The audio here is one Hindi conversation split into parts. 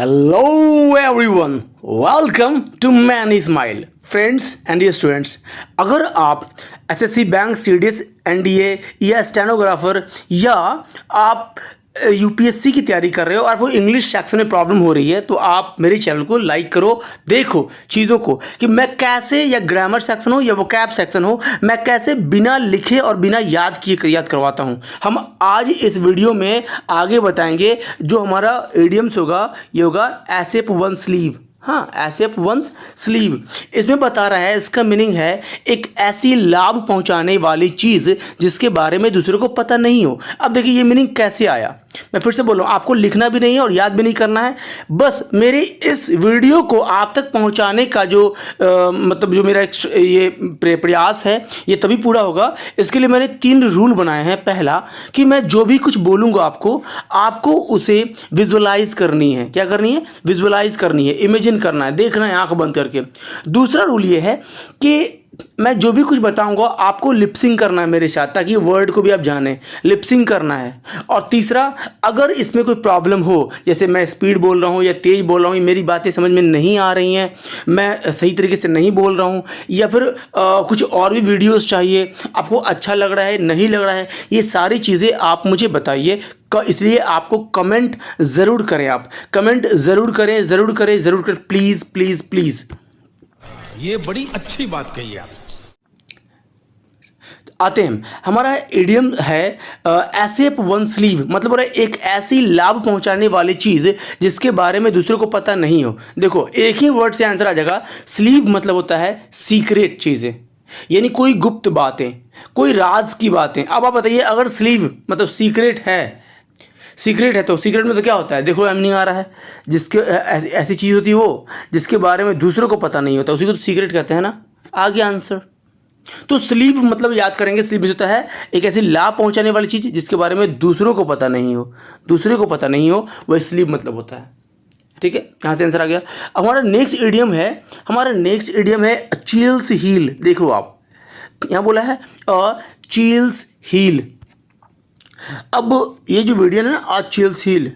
Hello everyone, welcome to man smile. Friends and dear students, अगर आप एसएससी बैंक, सीडीएस, एनडीए या स्टेनोग्राफर या आप यूपीएससी की तैयारी कर रहे हो और वो इंग्लिश सेक्शन में प्रॉब्लम हो रही है, तो आप मेरे चैनल को लाइक करो। देखो चीज़ों को कि मैं कैसे, या ग्रामर सेक्शन हो या वोकैब सेक्शन हो, मैं कैसे बिना लिखे और बिना याद किए याद करवाता हूँ। हम आज इस वीडियो में आगे बताएंगे जो हमारा इडियम्स होगा, ये होगा एसेप वन स्लीव। हाँ, एसेप वंस स्लीव इसमें बता रहा है, इसका मीनिंग है एक ऐसी लाभ पहुंचाने वाली चीज़ जिसके बारे में दूसरों को पता नहीं हो। अब देखिए ये मीनिंग कैसे आया, मैं फिर से बोल रहा हूँ, आपको लिखना भी नहीं है और याद भी नहीं करना है। बस मेरे इस वीडियो को आप तक पहुंचाने का जो मतलब जो मेरा ये प्रयास है, ये तभी पूरा होगा। इसके लिए मैंने 3 रूल बनाए हैं। पहला कि मैं जो भी कुछ बोलूँगा आपको उसे विजुअलाइज करनी है। क्या करनी है? विजुअलाइज करनी है, इमेजिन करना है, देखना है आंख बंद करके। दूसरा रूल ये है कि मैं जो भी कुछ बताऊंगा आपको लिपसिंग करना है मेरे साथ, ताकि वर्ड को भी आप जानें, लिपसिंग करना है। और तीसरा, अगर इसमें कोई प्रॉब्लम हो, जैसे मैं स्पीड बोल रहा हूँ या तेज़ बोल रहा हूँ, मेरी बातें समझ में नहीं आ रही हैं, मैं सही तरीके से नहीं बोल रहा हूँ, या फिर कुछ और भी वीडियोस चाहिए, आपको अच्छा लग रहा है, नहीं लग रहा है, ये सारी चीज़ें आप मुझे बताइए। इसलिए आपको कमेंट ज़रूर करें, आप कमेंट ज़रूर करें, ज़रूर करें, ज़रूर करें, प्लीज़ प्लीज़ प्लीज़। ये बड़ी अच्छी बात कही आप। आते हैं, हमारा इडियम है एसेप वन स्लीव, मतलब एक ऐसी लाभ पहुंचाने वाली चीज़ जिसके बारे में दूसरों को पता नहीं हो। देखो एक ही वर्ड से आंसर आ जाएगा। स्लीव मतलब होता है सीक्रेट चीज़ें, यानी कोई गुप्त बातें, कोई राज की बातें। अब आप बताइए, अगर स्लीव मतलब सीक्रेट है, सीक्रेट है तो सीक्रेट में तो क्या होता है? देखो मीनिंग आ रहा है, जिसके ऐसी चीज़ होती है वो जिसके बारे में दूसरों को पता नहीं होता, उसी को तो सीक्रेट कहते हैं ना। आ गया आंसर। तो स्लीव मतलब याद करेंगे, स्लीव होता है एक ऐसी लाभ पहुंचाने वाली चीज़ जिसके बारे में दूसरों को पता नहीं हो, दूसरे को पता नहीं हो, वह स्लीव मतलब होता है। ठीक है, यहाँ से आंसर आ गया। हमारा नेक्स्ट इडियम है चील्स हील। देखो आप, यहाँ बोला है चील्स हील। अब ये जो वीडियो है ना, आज चील्स हील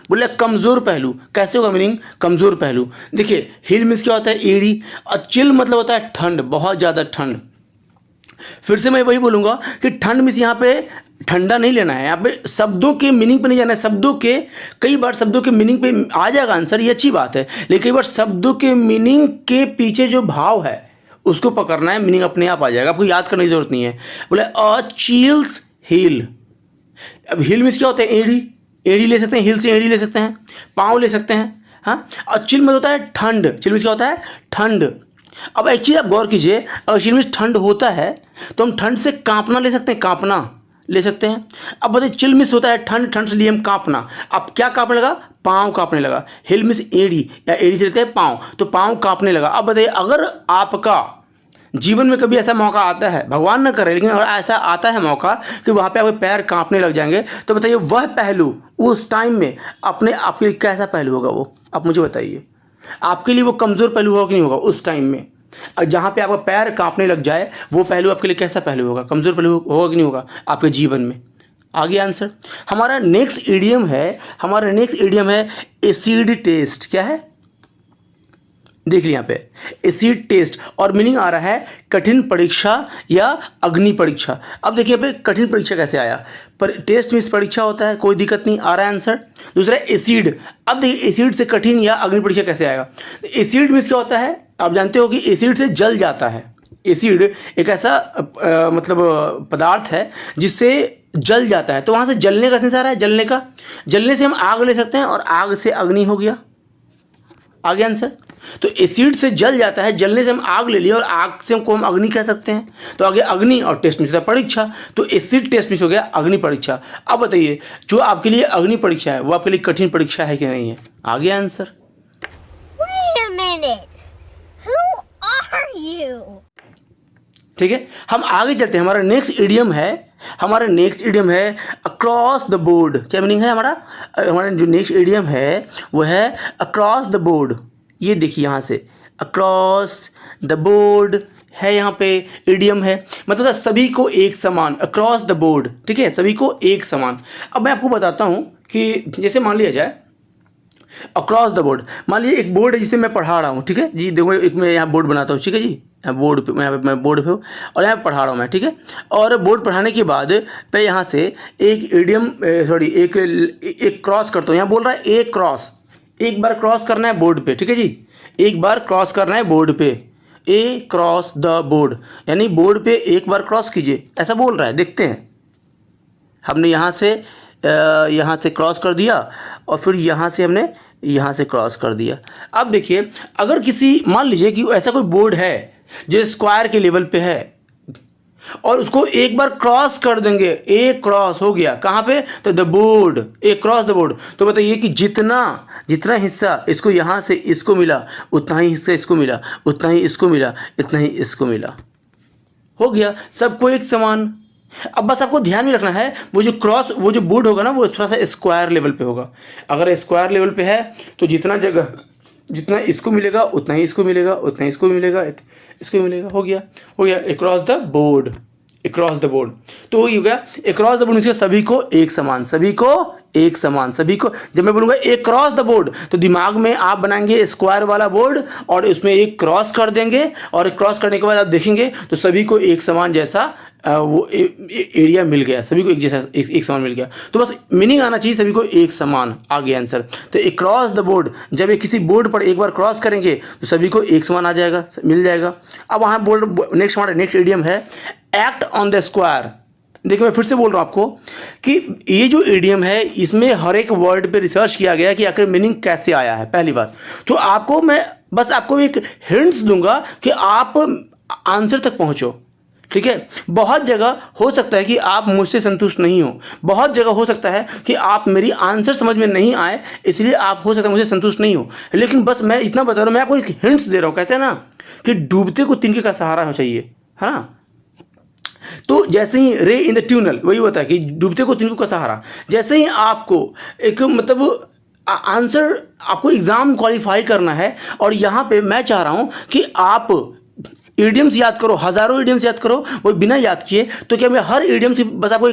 बोले कमज़ोर पहलू। कैसे होगा मीनिंग? कमज़ोर पहलू। देखिए हील मीन्स क्या होता है? एड़ी। और चिल मतलब होता है ठंड, बहुत ज़्यादा ठंड। फिर से मैं वही बोलूँगा कि ठंड मीन्स यहाँ पे ठंडा नहीं लेना है, यहाँ पे शब्दों के मीनिंग पे नहीं जाना है। शब्दों के, कई बार शब्दों के मीनिंग पे आ जाएगा आंसर, ये अच्छी बात है, लेकिन कई बार शब्दों के मीनिंग के पीछे जो भाव है उसको पकड़ना है, मीनिंग अपने आप आ जाएगा, आपको याद करने की जरूरत नहीं है। बोले चील्स हील। अब हील मीन्स क्या होता है? एड़ी। एड़ी ले सकते हैं, हिल से एड़ी ले सकते हैं, पाँव ले सकते हैं। हाँ, और चिल में होता है ठंड। चिल में क्या होता है? ठंड। अब एक चीज़ आप गौर कीजिए, अगर चिल में ठंड होता है तो हम ठंड से कांपना ले सकते हैं, कांपना ले सकते हैं। अब बताइए चिल मिस होता है ठंड, ठंड से लिए हम कांपना। अब क्या कांपने लगा? पाँव कांपने लगा। हिल मिस एड़ी, या एड़ी से लेते हैं पाँव, तो पाँव कांपने लगा। अब बताइए, अगर आपका जीवन में कभी ऐसा मौका आता है, भगवान न करे, लेकिन अगर ऐसा आता है मौका कि वहाँ पे आपके पैर कांपने लग जाएंगे, तो बताइए वह पहलू उस टाइम में आपके लिए कैसा पहलू होगा? वो आप मुझे बताइए, आपके लिए वो कमज़ोर पहलू होगा कि नहीं होगा उस टाइम में? जहाँ पे आपका पैर कांपने लग जाए, वो पहलू आपके लिए कैसा पहलू होगा? कमज़ोर पहलू होगा कि नहीं होगा आपके जीवन में? आगे आंसर। हमारा नेक्स्ट इडियम है एसिड टेस्ट। क्या है? देख लिया यहाँ पे, एसिड टेस्ट, और मीनिंग आ रहा है कठिन परीक्षा या अग्नि परीक्षा। अब देखिए पे कठिन परीक्षा कैसे आया? पर टेस्ट मीन्स परीक्षा होता है, कोई दिक्कत नहीं, आ रहा है आंसर। दूसरा एसिड। अब देखिए एसिड से कठिन या अग्नि परीक्षा कैसे आएगा? एसिड मीन्स क्या होता है? आप जानते हो कि एसिड से जल जाता है। एसिड एक ऐसा मतलब पदार्थ है जिससे जल जाता है, तो वहाँ से जलने का सेंस आ रहा है, जलने का। जलने से हम आग ले सकते हैं और आग से अग्नि हो गया। आगे आंसर। तो एसिड से जल जाता है, जलने से हम आग ले लिया और आग से हमको हम अग्नि कह सकते हैं। तो आगे अग्नि, और टेस्ट मिस परीक्षा, तो एसिड टेस्ट मिस हो गया अग्नि परीक्षा। अब बताइए, जो आपके लिए अग्नि परीक्षा है वो आपके लिए कठिन परीक्षा है कि नहीं है? आगे answer. Wait a minute. Who are you? ठीक है, हम आगे चलते हैं। हमारा नेक्स्ट इडियम है अक्रॉस द बोर्ड। क्या मीनिंग है हमारा जो नेक्स्ट इडियम है वो है अक्रॉस द बोर्ड। ये देखिए यहाँ से अक्रॉस द बोर्ड है, यहाँ पे इडियम है, मतलब सभी को एक समान, अक्रॉस द बोर्ड। ठीक है, सभी को एक समान। अब मैं आपको बताता हूँ कि जैसे मान लिया जाए अक्रॉस द बोर्ड, मान लीजिए एक बोर्ड है जिसे मैं पढ़ा रहा हूँ, ठीक है जी, देखो एक मैं यहाँ बोर्ड बनाता हूँ, ठीक है जी, यहाँ बोर्ड पे मैं बोर्ड पे हूँ और यहाँ पढ़ा रहा हूँ मैं, ठीक है। और बोर्ड पढ़ाने के बाद मैं यहाँ से एक एक क्रॉस करता हूँ। यहाँ बोल रहा है एक क्रॉस, एक बार क्रॉस करना है बोर्ड पे, ठीक है जी, एक बार क्रॉस करना है बोर्ड पे, ए क्रॉस द बोर्ड, यानी बोर्ड पे एक बार क्रॉस कीजिए, ऐसा बोल रहा है। देखते हैं, हमने यहाँ से क्रॉस कर दिया और फिर यहाँ से हमने यहाँ से क्रॉस कर दिया। अब देखिए, अगर किसी मान लीजिए कि ऐसा कोई बोर्ड है जो स्क्वायर के लेवल पे है और उसको एक बार क्रॉस कर देंगे, एक क्रॉस हो गया कहाँ पे, तो द बोर्ड, एक क्रॉस द बोर्ड, तो बताइए कि जितना हिस्सा इसको यहाँ से इसको मिला उतना ही हिस्सा इसको मिला, उतना ही इसको मिला, इतना ही इसको मिला, हो गया सबको एक समान। अब बस आपको ध्यान में रखना है, वो जो बोर्ड होगा ना वो थोड़ा सा स्क्वायर लेवल पे होगा। अगर स्क्वायर लेवल पे है तो जितना इसको मिलेगा उतना ही इसको मिलेगा, उतना ही इसको मिलेगा, इसको मिलेगा, हो गया across the board, across the board. तो वही हो गया अक्रॉस द बोर्ड, इसके सभी को एक समान, सभी को। जब मैं बोलूँगा एक क्रॉस द बोर्ड तो दिमाग में आप बनाएंगे स्क्वायर वाला बोर्ड और उसमें एक क्रॉस कर देंगे, और क्रॉस करने के बाद आप देखेंगे तो सभी को एक समान जैसा वो एरिया मिल गया, सभी को एक समान मिल गया। तो बस मीनिंग आना चाहिए, सभी को एक समान, आ गया आंसर। तो एक क्रॉस द बोर्ड, जब ये किसी बोर्ड पर एक बार क्रॉस करेंगे तो सभी को एक समान आ जाएगा, मिल जाएगा। अब वहाँ नेक्स्ट इडियम है एक्ट ऑन द स्क्वायर। देखिए मैं फिर से बोल रहा हूँ आपको कि ये जो इडियम है इसमें हर एक वर्ड पे रिसर्च किया गया कि आखिर मीनिंग कैसे आया है, पहली बात। तो मैं बस आपको एक हिंट्स दूंगा कि आप आंसर तक पहुँचो, ठीक है। बहुत जगह हो सकता है कि आप मुझसे संतुष्ट नहीं हो, बहुत जगह हो सकता है कि आप मेरी आंसर समझ में नहीं आए, इसलिए आप हो सकता है मुझसे संतुष्ट नहीं हो, लेकिन बस मैं इतना बता रहा हूँ, मैं आपको एक हिंट्स दे रहा हूँ। कहते हैं ना कि डूबते को तिनके का सहारा हो चाहिए, है ना। तो जैसे ही रे इन द ट्यूनल, वही होता है कि डूबते को तिनके का सहारा। जैसे ही आपको एक मतलब आंसर, आपको एग्जाम क्वालिफाई करना है और यहाँ पे मैं चाह रहा हूँ कि आप इडियम्स याद करो, हज़ारों इडियम्स याद करो, वो बिना याद किए। तो क्या मैं हर इडियम से बस आपको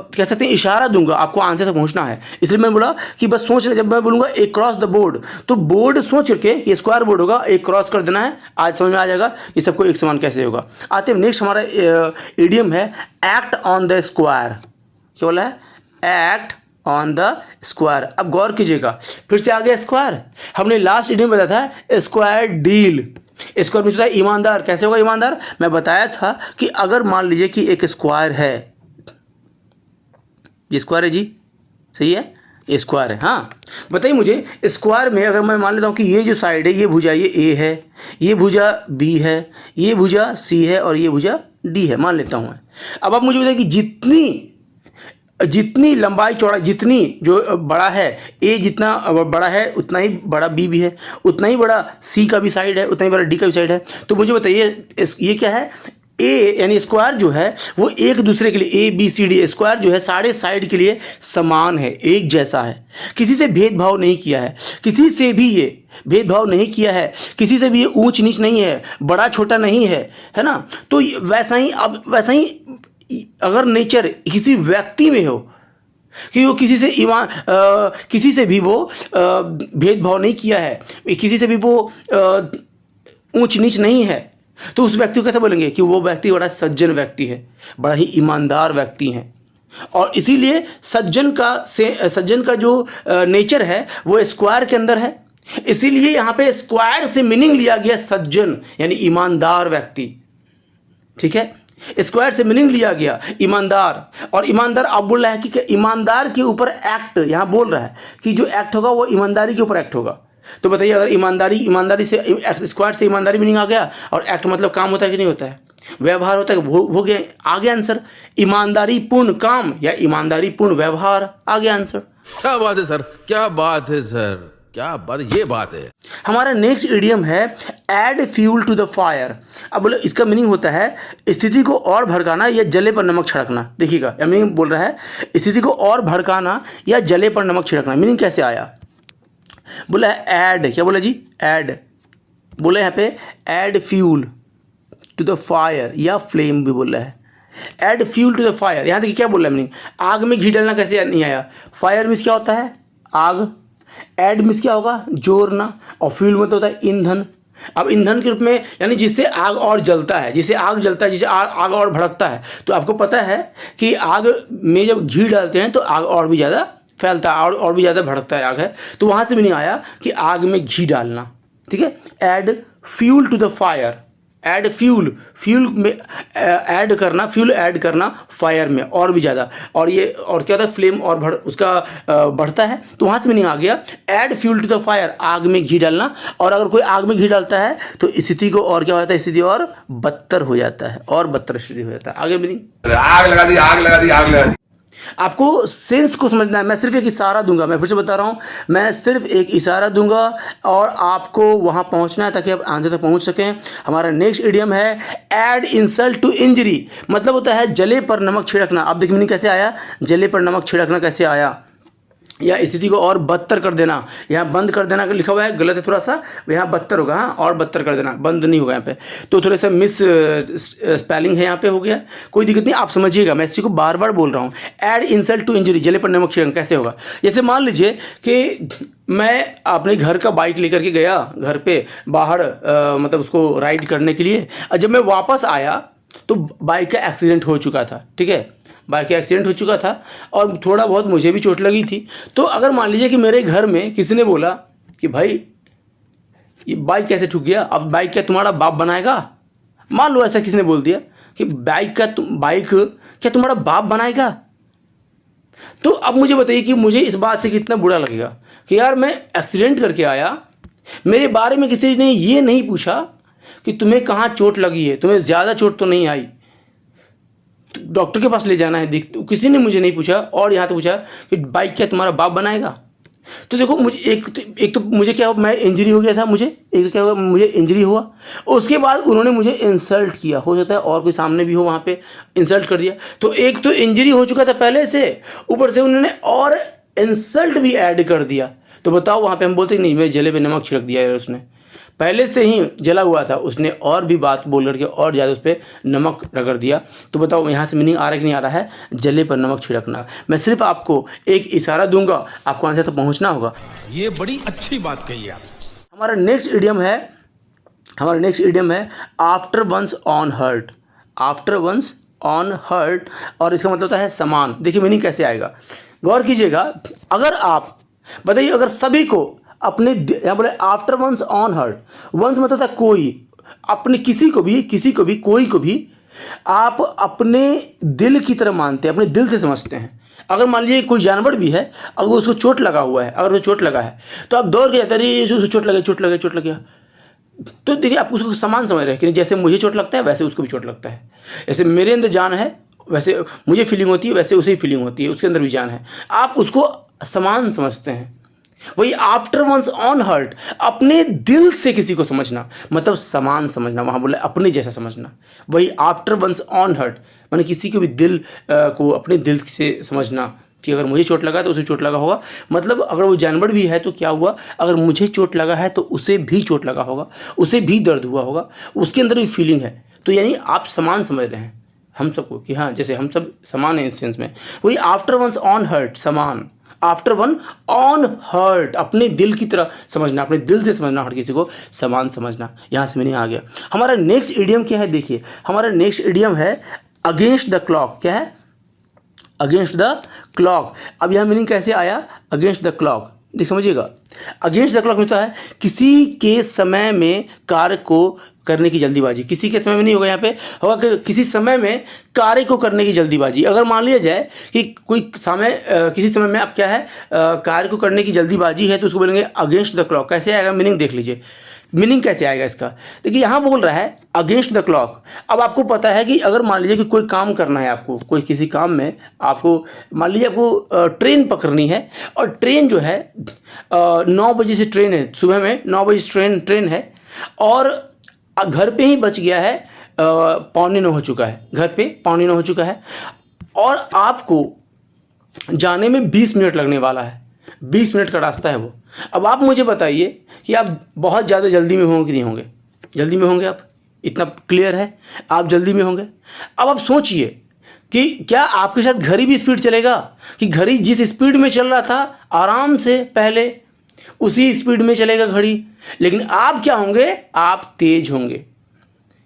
कह सकते हैं इशारा दूंगा, आपको आंसर तक पहुंचना है। इसलिए मैं बोला कि बस सोच ले, जब मैं बोलूँगा एक क्रॉस द बोर्ड तो बोर्ड सोच के ये स्क्वायर बोर्ड होगा, एक क्रॉस कर देना है, आज समझ में आ जाएगा ये सबको एक समान कैसे होगा। आते हैं नेक्स्ट, हमारा इडियम है एक्ट ऑन द स्क्वायर। क्या बोला है? Act on the square. अब गौर कीजिएगा, फिर से आ गया स्क्वायर। हमने लास्ट इडियम बताया था स्क्वायर डील, स्क्वायर में होता है ईमानदार। कैसे होगा ईमानदार? मैं बताया था कि अगर मान लीजिए कि एक स्क्वायर है, ये स्क्वायर है जी, सही है, ये स्क्वायर है। हाँ बताइए मुझे, स्क्वायर में अगर मैं मान लेता हूँ कि ये जो साइड है, ये भुजा ये ए है, ये भुजा बी है, ये भुजा सी है और ये भुजा डी है, मान लेता हूँ मैं। अब आप मुझे बताइए कि जितनी लंबाई चौड़ाई, जितनी जो बड़ा है ए, जितना बड़ा है उतना ही बड़ा बी भी है, उतना ही बड़ा सी का भी साइड है, उतना ही बड़ा डी का भी साइड है। तो मुझे बताइए ये क्या है? ए यानी स्क्वायर जो है वो एक दूसरे के लिए, A B C D square जो है सारे साइड के लिए समान है, एक जैसा है, किसी से भेदभाव नहीं किया है, किसी से भी ये भेदभाव नहीं किया है, किसी से भी ये ऊंच नीच नहीं है, बड़ा छोटा नहीं है, है ना। तो वैसा ही अगर नेचर किसी व्यक्ति में हो कि वो किसी से भी वो भेदभाव नहीं किया है, किसी से भी वो ऊंच नीच नहीं है, तो उस व्यक्ति को कैसे बोलेंगे कि वो व्यक्ति बड़ा सज्जन व्यक्ति है, बड़ा ही ईमानदार व्यक्ति है। और इसीलिए सज्जन का जो नेचर है वो स्क्वायर के अंदर है। इसीलिए यहाँ पे स्क्वायर से मीनिंग लिया गया सज्जन यानी ईमानदार व्यक्ति, ठीक है। स्क्वायर से मीनिंग लिया गया ईमानदार, और ईमानदार आप बोल रहा है कि ईमानदार के ऊपर एक्ट, यहाँ बोल रहा है कि जो एक्ट होगा वो ईमानदारी के ऊपर एक्ट होगा। तो बताइए अगर ईमानदारी से स्क्वायर से ईमानदारी मीनिंग आ गया, और एक्ट मतलब काम होता है कि नहीं होता है, व्यवहार होता है, हो गया, आ गया आंसर। ईमानदारी पूर्ण काम या ईमानदारी पूर्ण व्यवहार, आ गया आंसर। क्या बात है सर, क्या बात है सर, क्या बात, ये बात है। हमारा नेक्स्ट इडियम है add fuel to the fire. अब बोले इसका मीनिंग होता है स्थिति को और भड़काना या जले पर नमक छिड़कना। देखिएगा या मीनिंग बोल रहा है स्थिति को और भड़काना या जले पर नमक छिड़कना। मीनिंग कैसे आया? बोला है ऐड, क्या बोला जी? ऐड बोला यहाँ पे add fuel to the fire या फ्लेम भी बोल रहा है। Add fuel to the fire, यहाँ देखिए क्या बोल रहा है मीनिंग, आग में घी डालना कैसे नहीं आया? फायर मीन्स क्या होता है? आग, ऐड मीन्स क्या होगा, जोड़ना, और फ्यूल मतलब होता है ईंधन। अब ईंधन के रूप में यानी जिससे आग और जलता है, जिससे आग जलता है, जिससे आग और भड़कता है। तो आपको पता है कि आग में जब घी डालते हैं तो आग और भी ज़्यादा फैलता है और भी ज़्यादा भड़कता है आग है। तो वहाँ से मीनिंग आया कि आग में घी डालना, ठीक है। Add fuel to the fire, add fuel, fuel में ऐड करना, फ्यूल ऐड करना फायर में और भी ज़्यादा, और ये और क्या होता है, फ्लेम और उसका बढ़ता है। तो वहाँ से मीनिंग आ गया add fuel to the fire, आग में घी डालना। और अगर कोई आग में घी डालता है तो स्थिति को और क्या होता है, स्थिति और बदतर हो जाता है, और बदतर स्थिति हो जाता है। आगे मीनिंग, आग लगा दी, आग लगा दी, आग लगा दी। आपको सेंस को समझना है। मैं सिर्फ एक इशारा दूंगा, मैं फिर से बता रहा हूँ, मैं सिर्फ एक इशारा दूंगा और आपको वहाँ पहुँचना है ताकि आप आंसर तक पहुँच सकें। हमारा नेक्स्ट इडियम है ऐड इंसल्ट टू इंजरी, मतलब होता है जले पर नमक छिड़कना। आप देखिए मीनिंग कैसे आया, जले पर नमक छिड़कना कैसे आया, या स्थिति को और बदतर कर देना। यहाँ बंद कर देना लिखा हुआ है, गलत है थोड़ा सा, यहाँ बदतर होगा, हाँ, और बदतर कर देना, बंद नहीं होगा यहाँ पे। तो थोड़ा सा मिस स्पेलिंग है यहाँ पे, हो गया, कोई दिक्कत नहीं, आप समझिएगा, मैं इसी को बार बार बोल रहा हूँ। ऐड इंसल्ट टू इंजरी, जले पर नमक छिड़कना कैसे होगा। जैसे मान लीजिए कि मैं अपने घर का बाइक लेकर के गया घर पे बाहर, मतलब उसको राइड करने के लिए, और जब मैं वापस आया तो बाइक का एक्सीडेंट हो चुका था, ठीक है, बाइक का एक्सीडेंट हो चुका था और थोड़ा बहुत मुझे भी चोट लगी थी। तो अगर मान लीजिए कि मेरे घर में किसी ने बोला कि भाई ये बाइक कैसे ठुक गया, अब बाइक क्या तुम्हारा बाप बनाएगा, मान लो ऐसा किसी ने बोल दिया कि बाइक क्या तुम्हारा बाप बनाएगा, तो अब मुझे बताइए कि मुझे इस बात से कितना बुरा लगेगा कि यार मैं एक्सीडेंट करके आया, मेरे बारे में किसी ने ये नहीं पूछा कि तुम्हें कहाँ चोट लगी है, तुम्हें ज़्यादा चोट तो नहीं आई, तो डॉक्टर के पास ले जाना है, किसी ने मुझे नहीं पूछा, और यहाँ तो पूछा कि बाइक क्या तुम्हारा बाप बनाएगा। तो देखो मुझे एक तो मुझे क्या हुआ, मैं इंजरी हो गया था, मुझे एक तो क्या हुआ, मुझे इंजरी हुआ, उसके बाद उन्होंने मुझे इंसल्ट किया, हो सकता है और कोई सामने भी हो, वहाँ पे इंसल्ट कर दिया। तो एक तो इंजरी हो चुका था पहले से, ऊपर से उन्होंने और इंसल्ट भी ऐड कर दिया। तो बताओ वहाँ पे हम बोलते नहीं, मेरे जले पे नमक छिड़क दिया यार, उसने पहले से ही जला हुआ था, उसने और भी बात बोल करके और ज़्यादा उस पर नमक रगड़ दिया। तो बताओ यहाँ से मीनिंग आ रहा है कि नहीं आ रहा है, जले पर नमक छिड़कना। मैं सिर्फ आपको एक इशारा दूंगा, आपको आंसर तक पहुँचना होगा। ये बड़ी अच्छी बात कही आप। हमारा नेक्स्ट इडियम है after one's own heart, after one's own heart, और इसका मतलब होता है समान। देखिए मीनिंग कैसे आएगा, गौर कीजिएगा। अगर आप बताइए, अगर सभी को अपने, यहाँ बोले after one's own heart, one's मतलब था कोई, अपने किसी को भी कोई को भी आप अपने दिल की तरह मानते हैं, अपने दिल से समझते हैं। अगर मान लीजिए कोई जानवर भी है, अगर उसको चोट लगा हुआ है, अगर वो चोट लगा है तो आप दौड़ के जाते हैं, अरे चोट लगा। तो देखिए आप उसको समान समझ रहे हैं कि जैसे मुझे चोट लगता है वैसे उसको भी चोट लगता है, जैसे मेरे अंदर जान है वैसे मुझे फीलिंग होती है, वैसे उसे फीलिंग होती है, उसके अंदर भी जान है, आप उसको समान समझते हैं। वही आफ्टर वंस ऑन हर्ट, अपने दिल से किसी को समझना मतलब समान समझना, वहाँ बोले अपने जैसा समझना। वही आफ्टर वंस ऑन हर्ट माने किसी को भी दिल को अपने दिल से समझना कि अगर मुझे चोट लगा तो उसे चोट लगा होगा, मतलब अगर वो जानवर भी है तो क्या हुआ, अगर मुझे चोट लगा है तो उसे भी चोट लगा होगा, उसे भी दर्द हुआ होगा, उसके अंदर भी फीलिंग है। तो यानी आप समान समझ रहे हैं हम सबको कि हाँ जैसे हम सब समान है इस सेंस में। वही आफ्टर वंस ऑन हर्ट, समान, आफ्टर वन ऑन हर्ट, अपने दिल की तरह समझना, अपने दिल से समझना, हर किसी को समान समझना। यहाँ से मीनिंग आ गया। हमारा नेक्स्ट इडियम क्या है, देखिए हमारा नेक्स्ट इडियम है अगेंस्ट द क्लॉक। क्या है, अगेंस्ट द क्लॉक। अब यहाँ मीनिंग कैसे आया, अगेंस्ट द क्लॉक, देख समझिएगा। अगेंस्ट द क्लॉक में तो है किसी के समय में कार्य को करने की जल्दीबाजी, किसी के समय में नहीं होगा, यहाँ पे होगा कि किसी समय में कार्य को करने की जल्दीबाजी। अगर मान लिया जाए कि कोई समय किसी समय में अब क्या है कार्य को करने की जल्दीबाजी है तो उसको बोलेंगे अगेंस्ट द क्लॉक। कैसे आएगा मीनिंग देख लीजिए, मीनिंग कैसे आएगा इसका। देखिए यहाँ बोल रहा है अगेंस्ट द क्लॉक। अब आपको पता है कि अगर मान लीजिए कि कोई काम करना है आपको, कोई किसी काम में आपको मान लीजिए आपको ट्रेन पकड़नी है और ट्रेन जो है 9 बजे से ट्रेन है, सुबह में 9 बजे से ट्रेन है और घर पे ही बच गया है 8:45 हो चुका है, घर पे 8:45 हो चुका है और आपको जाने में 20 मिनट लगने वाला है, 20 मिनट का रास्ता है वो। अब आप मुझे बताइए कि आप बहुत ज़्यादा जल्दी में होंगे कि नहीं होंगे, जल्दी में होंगे आप, इतना क्लियर है आप जल्दी में होंगे। अब आप सोचिए कि क्या आपके साथ घड़ी भी स्पीड चलेगा, कि घड़ी जिस स्पीड में चल रहा था आराम से पहले उसी स्पीड में चलेगा घड़ी, लेकिन आप क्या होंगे, आप तेज होंगे।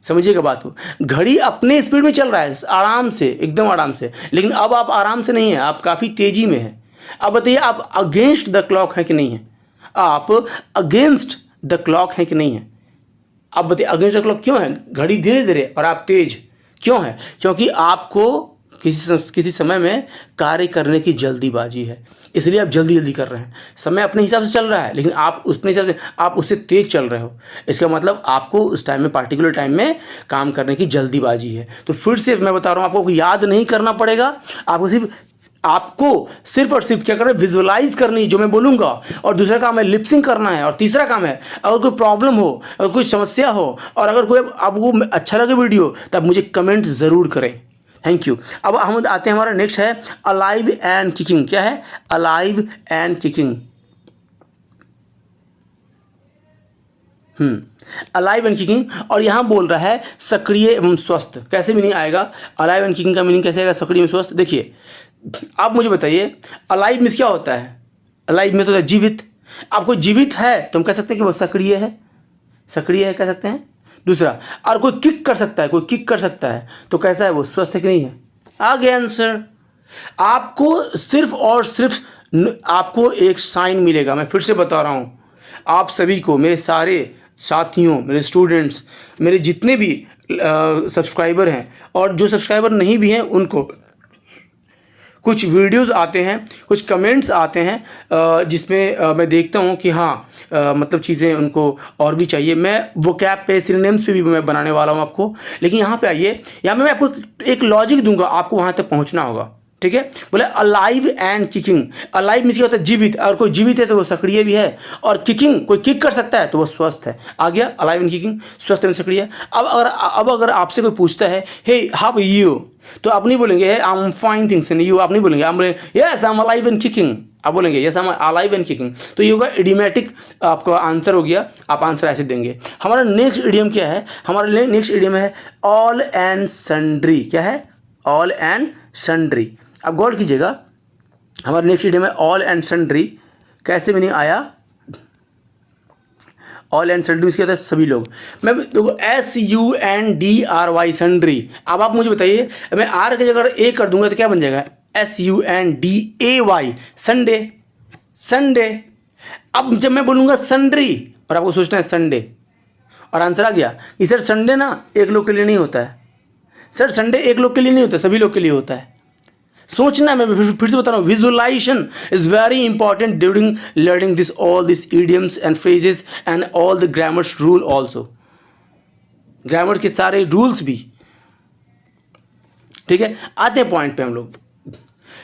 समझिएगा बात को, घड़ी अपने स्पीड में चल रहा है आराम से, एकदम आराम से, लेकिन अब आप आराम से नहीं है, आप काफ़ी तेजी में है। अब बताइए आप अगेंस्ट द क्लॉक है कि नहीं है, आप अगेंस्ट द क्लॉक है कि नहीं है। अब बताइए अगेंस्ट द क्लॉक क्यों है, घड़ी धीरे धीरे और आप तेज क्यों है, क्योंकि आपको किसी समय में कार्य करने की जल्दीबाजी है, इसलिए आप जल्दी जल्दी कर रहे हैं। समय अपने हिसाब से चल रहा है, लेकिन आप अपने हिसाब से आप उससे तेज चल रहे हो। इसका मतलब आपको उस टाइम में, पार्टिकुलर टाइम में काम करने की जल्दीबाजी है। तो फिर से मैं बता रहा हूँ, आपको याद नहीं करना पड़ेगा, आपको सिर्फ और सिर्फ क्या करना है, विजुअलाइज करनी है जो मैं बोलूँगा, और दूसरा काम है लिपसिंग करना है, और तीसरा काम है अगर कोई प्रॉब्लम हो, अगर कोई समस्या हो, और अगर कोई आपको अच्छा लगे वीडियो, तब मुझे कमेंट ज़रूर करें। Thank you. अब हम आते हैं, हमारा नेक्स्ट है अलाइव एंड किकिंग। क्या है, alive and kicking. Alive and kicking, और यहाँ बोल रहा है सक्रिय एवं स्वस्थ। कैसे मीनिंग आएगा, अलाइव एंड किकिंग का मीनिंग कैसे आएगा, सक्रिय एवं स्वस्थ। देखिए आप मुझे बताइए, अलाइव मीन्स क्या होता है, अलाइव में तो जीवित। आपको जीवित है तो हम कह सकते हैं कि वो सक्रिय है, सक्रिय है कह सकते हैं। दूसरा, और कोई किक कर सकता है, कोई किक कर सकता है तो कैसा है, वो स्वस्थ है कि नहीं है। आ गया आंसर। आपको सिर्फ और सिर्फ आपको एक साइन मिलेगा, मैं फिर से बता रहा हूँ आप सभी को, मेरे सारे साथियों, मेरे स्टूडेंट्स, मेरे जितने भी सब्सक्राइबर हैं, और जो सब्सक्राइबर नहीं भी हैं उनको, कुछ वीडियोस आते हैं, कुछ कमेंट्स आते हैं जिसमें मैं देखता हूं कि हाँ मतलब चीज़ें उनको और भी चाहिए। मैं वो कैप पे, सिनोनिम्स पे भी मैं बनाने वाला हूं आपको। लेकिन यहाँ पे आइए, यहाँ मैं आपको एक लॉजिक दूंगा, आपको वहाँ तक पहुँचना होगा, ठीक है। बोले alive and kicking. Alive means क्या होता है, जीवित। अगर कोई जीवित है तो वो सक्रिय भी है, और किकिंग, कोई किक कर सकता है तो वो स्वस्थ है। आ गया अलाइव एंड किकिंग, स्वस्थ एवं सक्रिय। अब अगर आपसे कोई पूछता है हे हाउ यू, तो आप नहीं बोलेंगे I am fine things and you, आप नहीं बोलेंगे, आप बोलेंगे yes I am alive and kicking, आप बोलेंगे yes I am alive and kicking. तो ये होगा इडियोमैटिक, आपका आंसर हो गया, आप आंसर ऐसे देंगे। हमारा नेक्स्ट इडियम क्या है, हमारा नेक्स्ट इडियम है ऑल एंड सन्ड्री। क्या है, ऑल एंड सन्ड्री। अब गौर कीजिएगा, हमारे नेक्स्ट इडियम है ऑल एंड सन्ड्री। कैसे मीनिंग आया, ऑल एंड सन्ड्री क्या होता है, सभी लोग। मैं देखो SUNDRY सन्ड्री। अब आप मुझे बताइए, मैं आर की जगह ए कर दूंगा तो क्या बन जाएगा, SUNDAY, संडे, संडे। अब जब मैं बोलूँगा सन्ड्री और आपको सोचना है संडे, और आंसर आ गया कि सर संडे ना एक लोग के लिए नहीं होता है, सर संडे एक लोग के लिए नहीं होता, सभी लोग के लिए होता है। सोचना, मैं फिर से बता रहा हूँ, visualization is very important during learning this all this idioms and phrases and all the grammars rule also, grammar के सारे रूल्स भी, ठीक है। आते हैं पॉइंट पे हम लोग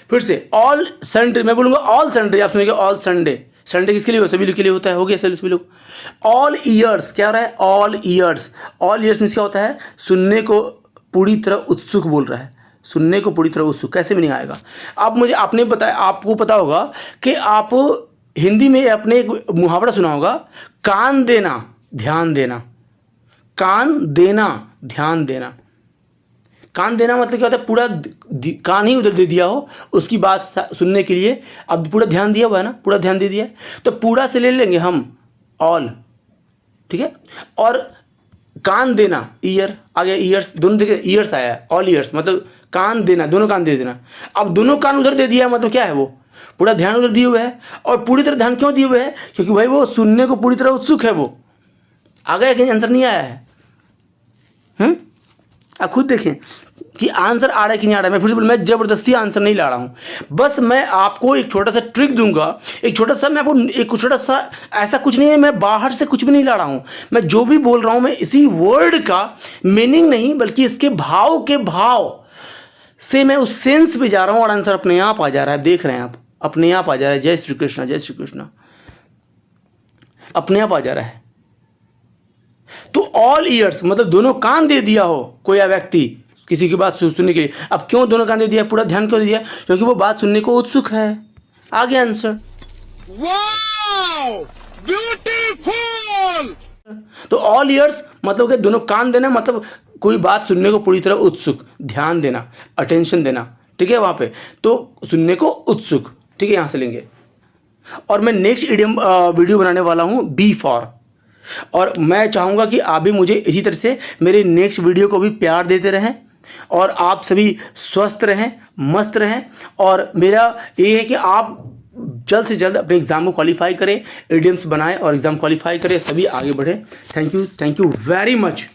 फिर से। ऑल संडे, मैं बोलूँगा ऑल संडे, आप सुनेंगे ऑल संडे। संडे किसके लिए हो, सभी लोग के लिए होता है, हो गया सभी लोग। ऑल ईयर्स, क्या हो रहा है, all years. All years means क्या होता है, सुनने को पूरी तरह उत्सुक बोल रहा है, सुनने को पूरी तरह उत्सुक। कैसे मीनिंग आएगा, आप मुझे आपने बताया, आपको पता होगा कि आप हिंदी में अपने एक मुहावरा सुना होगा, कान देना ध्यान देना, कान देना ध्यान देना। कान देना मतलब क्या होता है, पूरा कान ही उधर दे दिया हो उसकी बात सुनने के लिए, अब पूरा ध्यान दिया हुआ है ना, पूरा ध्यान दे दिया है, तो पूरा से ले लेंगे हम ऑल, ठीक है। और कान देना, ईयर आ गया, ईयर्स, दोनों देखिए ईयर्स आया है, ऑल ईयर्स मतलब कान देना, दोनों कान दे देना। अब दोनों कान उधर दे दिया है मतलब क्या है, वो पूरा ध्यान उधर दिए हुए है। और पूरी तरह ध्यान क्यों दिए हुए है, क्योंकि भाई वो सुनने को पूरी तरह उत्सुक है। वो आ गया कि आंसर नहीं आया है, आप खुद देखें कि आंसर आ रहा है कि नहीं आ रहा है। मैं फिर से मैं जबरदस्ती आंसर नहीं ला रहा हूँ, बस मैं आपको एक छोटा सा ट्रिक दूंगा, एक छोटा सा, मैं आपको एक छोटा सा, ऐसा कुछ नहीं है, मैं बाहर से कुछ भी नहीं ला रहा हूँ। मैं जो भी बोल रहा हूँ, मैं इसी वर्ड का मीनिंग नहीं बल्कि इसके भाव के भाव से मैं उस सेंस पे जा रहा हूँ, और आंसर अपने आप आ जा रहा है। देख रहे हैं आप, अपने आप आ जा रहा है। जय श्री कृष्णा, जय श्री कृष्णा, अपने आप आ जा रहा है। तो ऑल ईयर्स मतलब दोनों कान दे दिया हो कोई व्यक्ति किसी की बात सुनने के लिए। अब क्यों दोनों कान दे दिया, पूरा ध्यान क्यों दे दिया, क्योंकि वो बात सुनने को उत्सुक है। आ गया आंसर, वाओ ब्यूटीफुल। तो ऑल ईयर्स मतलब कि दोनों कान देना, मतलब कोई बात सुनने को पूरी तरह उत्सुक, ध्यान देना, अटेंशन देना, ठीक है वहाँ पे, तो सुनने को उत्सुक, ठीक है, यहाँ से लेंगे। और मैं नेक्स्ट इडियम वीडियो बनाने वाला हूँ बी फॉर, और मैं चाहूँगा कि आप भी मुझे इसी तरह से मेरे नेक्स्ट वीडियो को भी प्यार देते रहें, और आप सभी स्वस्थ रहें, मस्त रहें, और मेरा ये है कि आप जल्द से जल्द अपने एग्ज़ाम को क्वालिफाई करें, इडियम्स बनाएं और एग्ज़ाम क्वालिफाई करें, सभी आगे बढ़ें। Thank you very much.